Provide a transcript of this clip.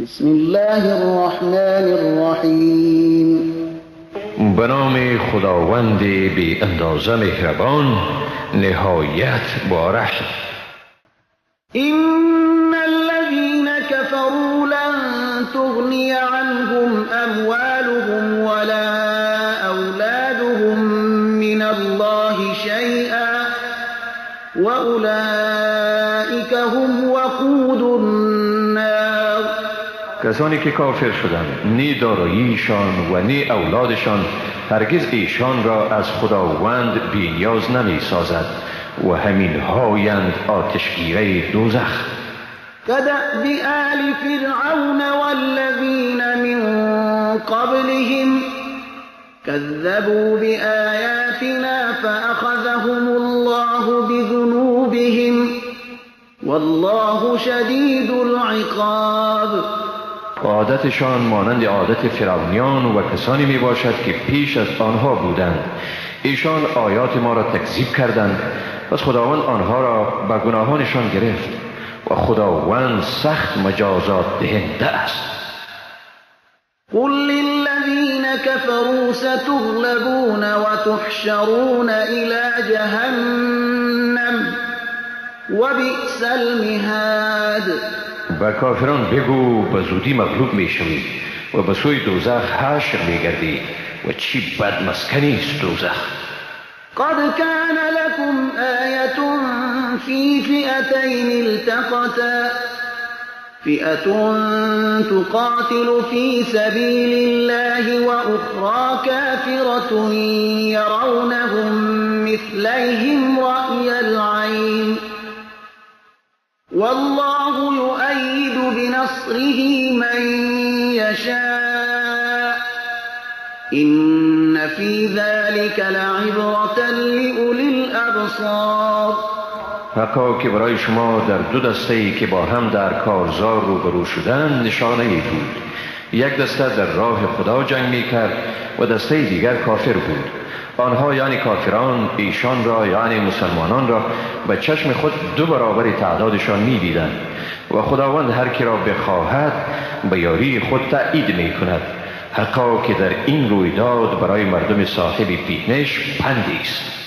بسم الله الرحمن الرحیم. به نام خداوند بی اندازه مهربان نهایت بارش. إن الذين كفروا لن تغني عنهم أموالهم ولا أولادهم من الله شيئا وأولئك هم وقود النار. کسانی که کافر شدند نی داراییشان و نی اولادشان هرگز ایشان را از خداوند بی‌نیاز نمی سازد و همین هایند آتشگیره دوزخ. كدأب آل فرعون والذين من قبلهم كذبوا بآياتنا فأخذهم الله بذنوبهم والله شدید العقاب. عادتشان مانند عادت فرعونیان و کسانی می باشد که پیش از آنها بودند. ایشان آیات ما را تکذیب کردند، پس خداوند آنها را به گناهانشان گرفت و خداوند سخت مجازات دهنده است. قل للذین كفروا ستغلبون وتحشرون إلى جهنم وبئس المهاد. به کافران بگو به زودی مغلوب می شوید و به سوی دوزخ حشر می گردید و چی بد مسکنی است دوزخ. قد كان لكم آية في فئتين التقتا فئة تقاتل في سبيل الله وأخرى كافرة يرونهم مثليهم رأي العين والله يؤيد بنصره من يشاء إن في ذلك لعبرة لأولي الأبصار. حقا که برای شما در دو دسته‌ای که با هم در کارزار روبرو شدند نشانه ای بود. یک دسته در راه خدا جنگ می کرد و دسته دیگر کافر بود. آنها یعنی کافران ایشان را یعنی مسلمانان را به چشم خود دو برابر تعدادشان می دیدند و خداوند هر کی را بخواهد به یاری خود تأیید می کند. حقا که در این رویداد برای مردم صاحب بینش پندی است.